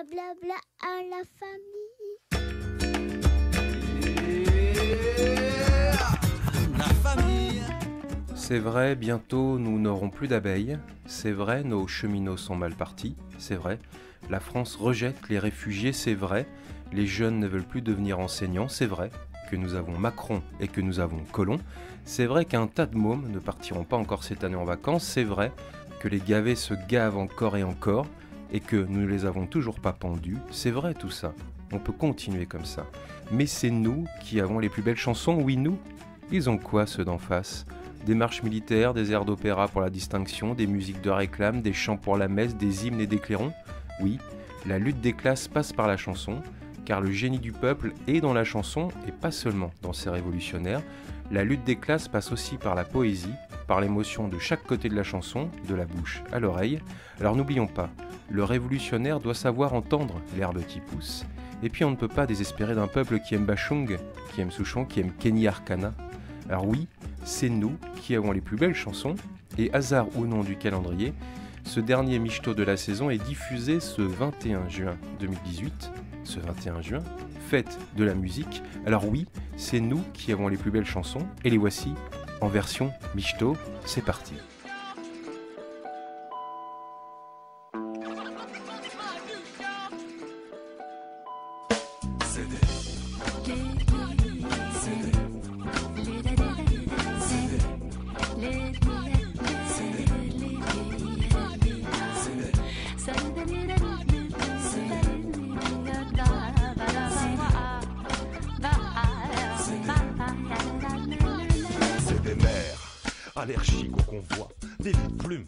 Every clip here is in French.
Blablabla à la famille. La famille. C'est vrai, bientôt nous n'aurons plus d'abeilles. C'est vrai, nos cheminots sont mal partis. C'est vrai, la France rejette les réfugiés. C'est vrai, les jeunes ne veulent plus devenir enseignants. C'est vrai que nous avons Macron et que nous avons Colomb. C'est vrai qu'un tas de mômes ne partiront pas encore cette année en vacances. C'est vrai que les gavets se gavent encore et encore et que nous ne les avons toujours pas pendus. C'est vrai tout ça. On peut continuer comme ça. Mais c'est nous qui avons les plus belles chansons. Oui, nous. Ils ont quoi, ceux d'en face ? Des marches militaires, des airs d'opéra pour la distinction, des musiques de réclame, des chants pour la messe, des hymnes et des clairons. Oui, la lutte des classes passe par la chanson, car le génie du peuple est dans la chanson et pas seulement dans ses révolutionnaires. La lutte des classes passe aussi par la poésie, par l'émotion de chaque côté de la chanson, de la bouche à l'oreille. Alors n'oublions pas, le révolutionnaire doit savoir entendre l'herbe qui pousse. Et puis on ne peut pas désespérer d'un peuple qui aime Bachung, qui aime Souchon, qui aime Kenny Arcana. Alors oui, c'est nous qui avons les plus belles chansons, et hasard ou non du calendrier, ce dernier michto de la saison est diffusé ce 21 juin 2018. Ce 21 juin, fête de la musique. Alors oui, c'est nous qui avons les plus belles chansons, et les voici en version michto. C'est parti. Allergique au convoi, des vides plumes,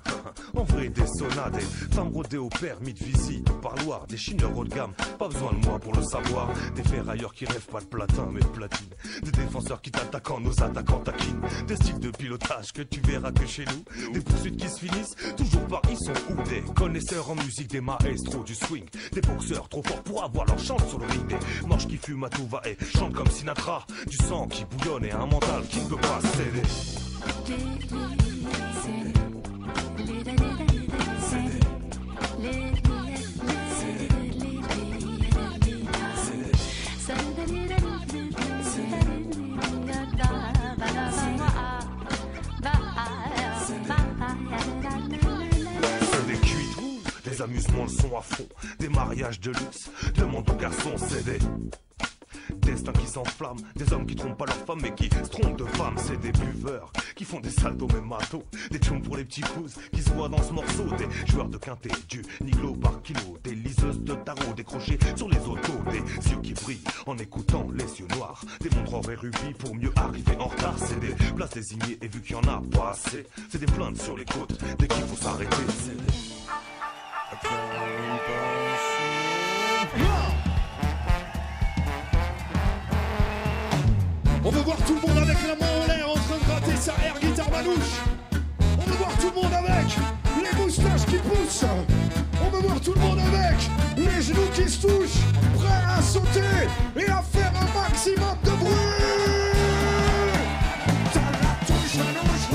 en vrai des sonades, des femmes rodées au permis de visite, au parloir, des chineurs haut de gamme, pas besoin de moi pour le savoir, des ferrailleurs qui rêvent pas de platin mais de platine, des défenseurs qui t'attaquent quand nos attaquants taquinent, des styles de pilotage que tu verras que chez nous, des poursuites qui se finissent toujours par ils sont où, des connaisseurs en musique, des maestros du swing, des boxeurs trop forts pour avoir leur chance sur le ring, des manches qui fument à tout va et chantent comme Sinatra, du sang qui bouillonne et un mental qui ne peut pas céder. Des amusements le sont à fond, des mariages de luxe, demande aux garçons céder. Destin qui s'enflamme, des hommes qui trompent pas leur femme mais qui se trompent de femmes, c'est des buveurs qui font des saltos même matos, des tunes pour les petits coups qui se voient dans ce morceau, des joueurs de quintet, du niglo par kilo, des liseuses de tarot, des crochets sur les autos, des yeux qui brillent en écoutant les yeux noirs, des montres or et rubis pour mieux arriver en retard, c'est des places désignées et vu qu'il y en a pas assez, c'est des plaintes sur les côtes, dès qu'il faut s'arrêter, c'est des... On veut voir tout le monde avec la main en l'air en train de gratter sa air guitare manouche. On veut voir tout le monde avec les moustaches qui poussent. On veut voir tout le monde avec les genoux qui se touchent, prêts à sauter et à faire un maximum de bruit. T'as la touche manouche,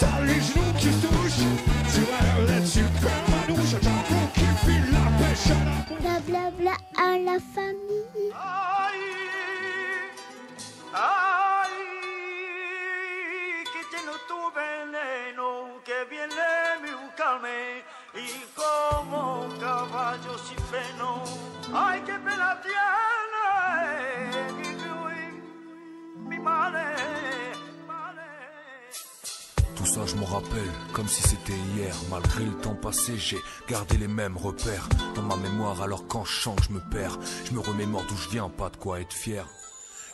t'as les genoux qui se touchent. Tu vas être super manouche, t'as un coup qui file la pêche à la... Blablabla à la famille. Ay, que lleno tu veneno, que viene a buscarme y como un caballo sin freno. Ay, qué pena tiene mi madre. Tout ça je m'en rappelle comme si c'était hier. Malgré le temps passé j'ai gardé les mêmes repères dans ma mémoire. Alors quand je chante je me perds, je me remémore d'où je viens, pas de quoi être fier.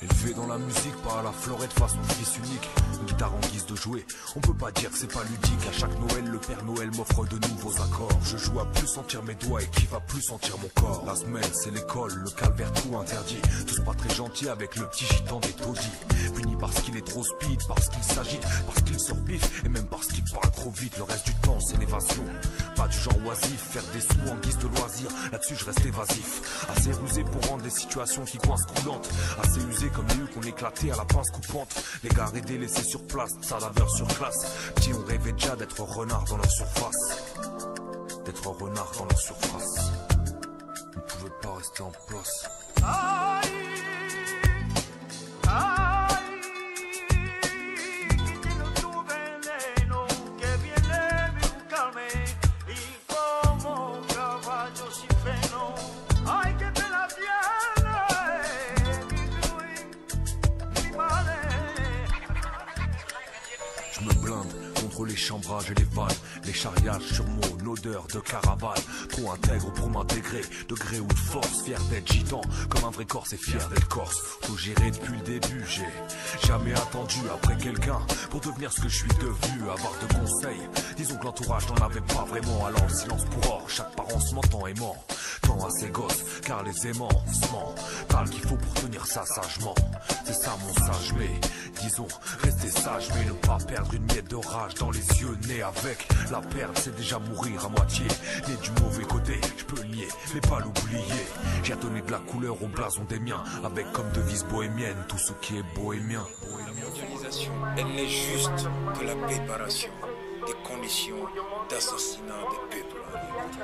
Élevé dans la musique par la Florette façon fils unique, une guitare en guise de jouet, on peut pas dire que c'est pas ludique. À chaque Noël, le Père Noël m'offre de nouveaux accords. Je joue à plus sentir mes doigts et qui va plus sentir mon corps. La semaine c'est l'école, le calvaire tout interdit. Tous pas très gentils avec le petit gitan des taudis. Puni parce qu'il est trop speed, parce qu'il s'agite, parce qu'il sort bif et même parce qu'il parle trop vite. Le reste du temps c'est l'évasion, pas du genre oisif, faire des sous en guise de loisir. Là-dessus je reste évasif, assez rusé pour rendre les situations qui coincent coulantes, assez usé comme les qu'on éclatait à la pince coupante. Les gars et délaissés sur place, ça laveur sur classe. Petits on rêvait déjà d'être renards dans leur surface, d'être renards dans leur surface. veux pas rester en place. Ay, ay, que tiene tu veneno que viene a buscarme y como caballo sin freno. Ay, que te la tiene, mi madre. Je me blinde contre les chambrages et les vannes, les charriages sur mon odeur de caravane. Trop intègre pour m'intégrer, degré ou de force, fier d'être gitan, comme un vrai corse et fier d'être corse. Tout géré depuis le début, j'ai jamais attendu après quelqu'un pour devenir ce que je suis devenu, avoir de conseils. Disons que l'entourage n'en avait pas vraiment, alors le silence pour or, chaque parent se mentant aimant. Tant à ses gosses, car les aimants se mentent, parle qu'il faut pour tenir ça sagement. C'est ça mon sage, mais disons, rester sage, mais ne pas perdre une miette de rage dans les yeux, né avec. La perdre, c'est déjà mourir à moitié. Né du mauvais côté, je peux le nier, mais pas l'oublier. J'ai donné de la couleur au blason des miens, avec comme devise bohémienne, tout ce qui est bohémien. La mondialisation, elle n'est juste que la préparation des conditions d'assassinat des peuples.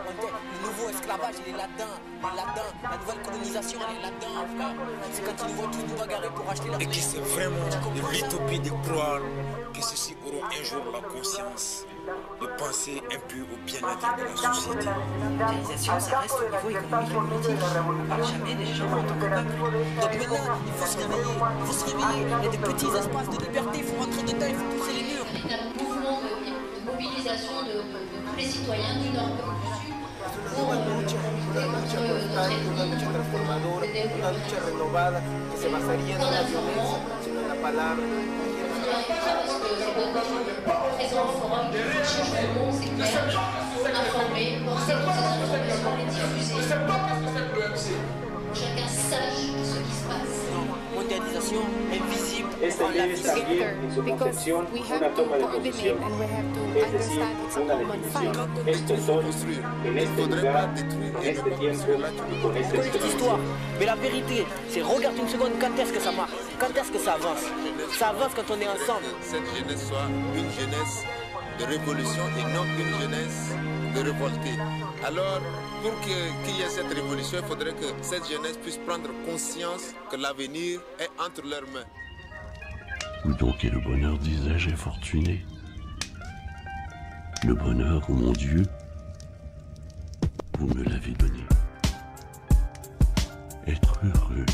Le nouveau esclavage, il est là-dedans, la nouvelle colonisation, elle est là-dedans, frère. C'est quand ils vont tous nous bagarrer pour acheter leur Et que c'est vraiment de l'utopie de croire que ceux-ci auront un jour la conscience de penser un peu au bien-être de la société. La mondialisation, ça reste au niveau économique et politique. On ne parle jamais des gens en tant que peuple. Donc maintenant, il faut se réveiller, il faut se réveiller. Il y a des petits espaces de liberté, il faut rentrer dedans, il faut pousser les murs. C'est un mouvement de mobilisation de tous les citoyens du Nord comme du Sud pour lutter contre notre ennemi, le développement. Parce que c'est notre présent au forum qui change le monde, c'est clair. Il faut informer, porter toutes ces informations, les diffuser. Chacun sache ce qui se passe. Mondialisation invisible. Esta ley es también en su concepción una toma de posición, es decir, una definición. Estos son en este lugar, en este tiempo y con esta histoire. Mais la vérité, c'est regarde une seconde quand est-ce que ça marche, quand est-ce que ça avance. Ça avance quand on est ensemble. Cette jeunesse soit une jeunesse de révolution et non une jeunesse de révoltés. Alors, pour qu'il y ait cette révolution, il faudrait que cette jeunesse puisse prendre conscience que l'avenir est entre leurs mains. Où donc est le bonheur, disais-je, est fortuné? Le bonheur, oh mon Dieu, vous me l'avez donné. Être heureux,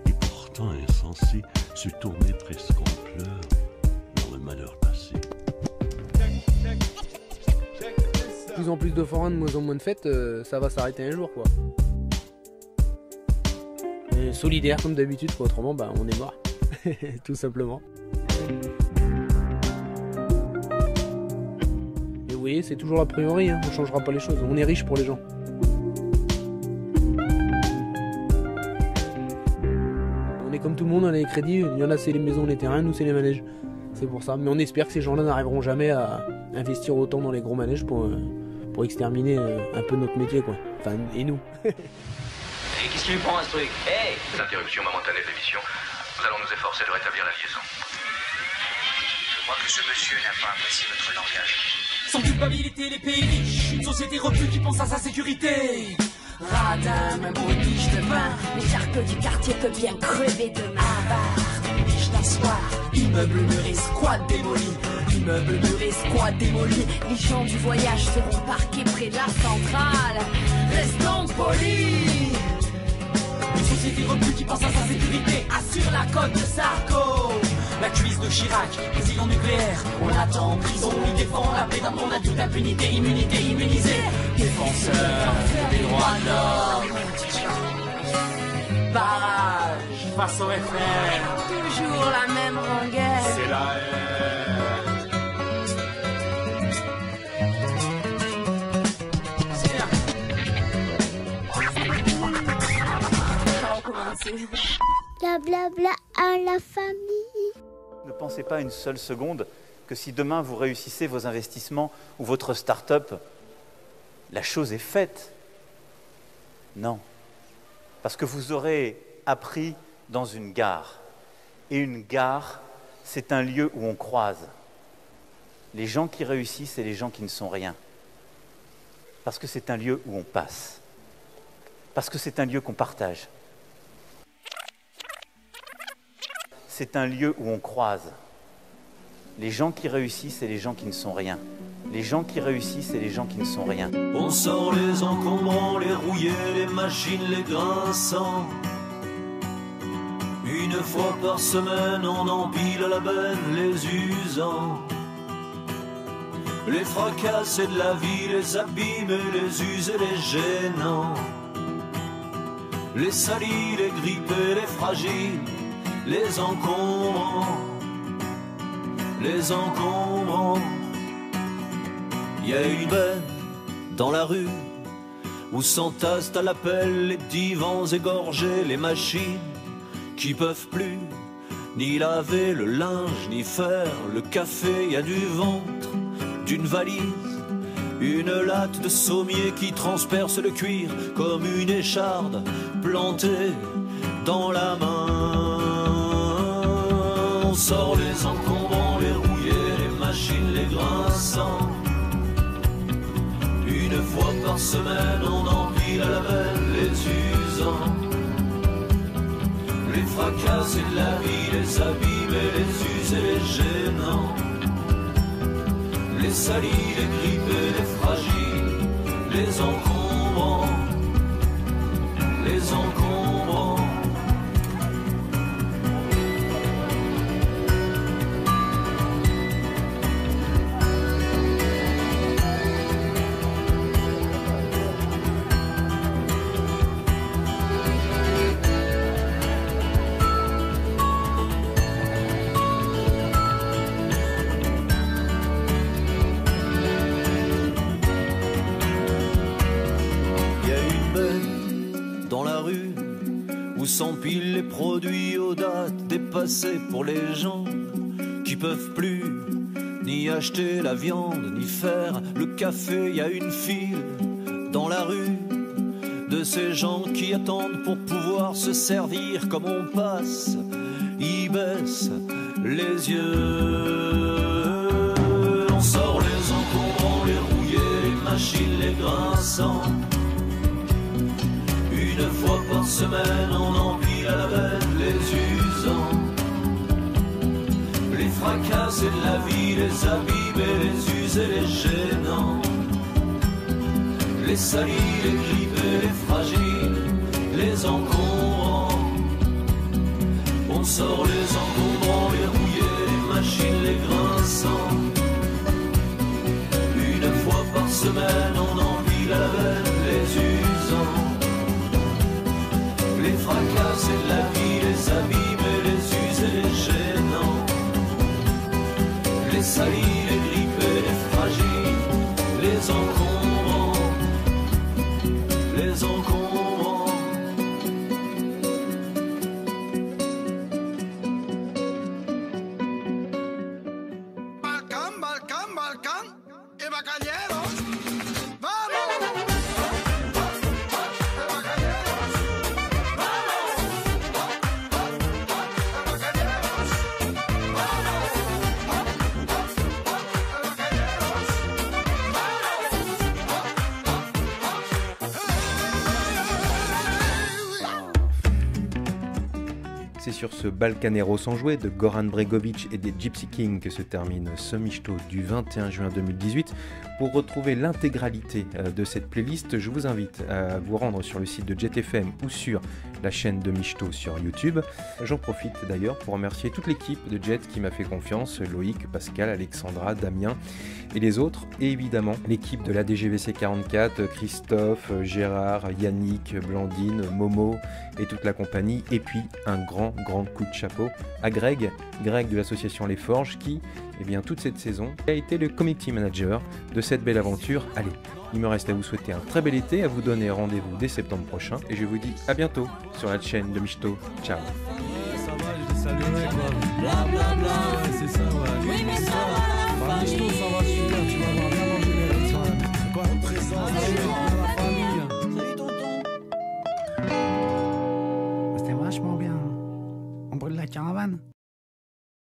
et pourtant insensé, se tourner presque en pleurs dans le malheur passé. De plus en plus de forains, de moins en moins de fêtes, ça va s'arrêter un jour, quoi. Et solidaire comme d'habitude, quoi. Autrement, bah, on est mort. Tout simplement. Et vous voyez, c'est toujours a priori, hein. On changera pas les choses. On est riche pour les gens. On est comme tout le monde, on a les crédits. Il y en a, c'est les maisons, les terrains, nous, c'est les manèges. C'est pour ça. Mais on espère que ces gens-là n'arriveront jamais à investir autant dans les gros manèges pour exterminer un peu notre métier, quoi. Enfin, et nous. Et qu'est-ce qui lui prend à ce truc? Hey! Interruption momentanée de l'émission. Nous allons nous efforcer de rétablir la liaison. Je crois que ce monsieur n'a pas apprécié votre langage. Sans culpabilité, les pays riches, une société repue qui pense à sa sécurité. Radin, même brutiche de vin, les charques du quartier peut bien crever demain. Avare, riche d'un soir. Immeuble muré, squat démoli. Immeuble muré, squat démoli. Les gens du voyage seront parqués près de la centrale. Restons polis. Une société repue qui pense à sa sécurité, assure la cote de Sarko. La cuisse de Chirac, président nucléaire, on l'attend en prison, il défend la paix d'un monde à toute impunité, immunité immunisée. Défenseur des droits de l'homme. Barrage face au FR. Toujours la même rengaine. C'est la Blablabla à la famille. Ne pensez pas une seule seconde que si demain vous réussissez vos investissements ou votre start-up, la chose est faite. Non. Parce que vous aurez appris dans une gare. Et une gare, c'est un lieu où on croise les gens qui réussissent et les gens qui ne sont rien. Parce que c'est un lieu où on passe. Parce que c'est un lieu qu'on partage. C'est un lieu où on croise les gens qui réussissent et les gens qui ne sont rien. Les gens qui réussissent et les gens qui ne sont rien. On sort les encombrants, les rouillés, les machines, les grinçants. Une fois par semaine, on empile à la benne les usants. Les fracassés de la vie, les abîmes et les us et les gênants. Les salis, les grippés, les fragiles, les encombrants. Les encombrants. Il y a une benne dans la rue où s'entassent à l'appel les divans égorgés, les machines qui peuvent plus ni laver le linge, ni faire le café. Il y a du ventre, d'une valise, une latte de sommier qui transperce le cuir comme une écharde plantée dans la main. On sort les encombrants, les rouillés, les machines, les grinçants. Une fois par semaine, on empile à la benne les usants. Les fracassés de la vie, les abîmes et les us et les gênants. Les salis, les grippés, les fragiles, les encombrants. Les encombrants. S'empilent les produits aux dates dépassées pour les gens qui peuvent plus ni acheter la viande ni faire le café. Il y a une file dans la rue de ces gens qui attendent pour pouvoir se servir. Comme on passe, ils baissent les yeux. On sort les encombrants, les rouillés, les machines, les grinçants. Une fois par semaine, on empile à la benne les usants. Les fracassés de la vie, les abîmes et les us et les gênants. Les salis, les grippés, les fragiles, les encombrants. On sort les encombrants, les rouillés, les machines, les grinçants. Une fois par semaine, on empile à la benne les usants. Les fracassés de la vie, les abîmes et les us et les gênants. Les salis, les grippés, les fragiles, les encombrants. Les encombrants. Balcán, Balcán, Balcán y bacañeros. C'est sur ce Balcanero sans jouet de Goran Bregovic et des Gypsy Kings que se termine ce Michto du 21 juin 2018. Pour retrouver l'intégralité de cette playlist, je vous invite à vous rendre sur le site de Jet FM ou sur la chaîne de Michto sur YouTube. J'en profite d'ailleurs pour remercier toute l'équipe de Jet qui m'a fait confiance, Loïc, Pascal, Alexandra, Damien et les autres, et évidemment l'équipe de la DGVC 44, Christophe, Gérard, Yannick, Blandine, Momo et toute la compagnie, et puis un grand coup de chapeau à Greg de l'association Les Forges qui, toute cette saison, a été le community manager de cette belle aventure. Allez, il me reste à vous souhaiter un très bel été, à vous donner rendez-vous dès septembre prochain, et je vous dis à bientôt sur la chaîne de Michto. Ciao. Ça va, je les saluerai quoi. Blablabla, c'est ça, ouais. Oui, mais ça va, la Michto, ça va super, tu vas voir, bien manger les riz, c'est quoi le présent, la famille. Salut tonton. C'était vachement bien. On brûle la caravane.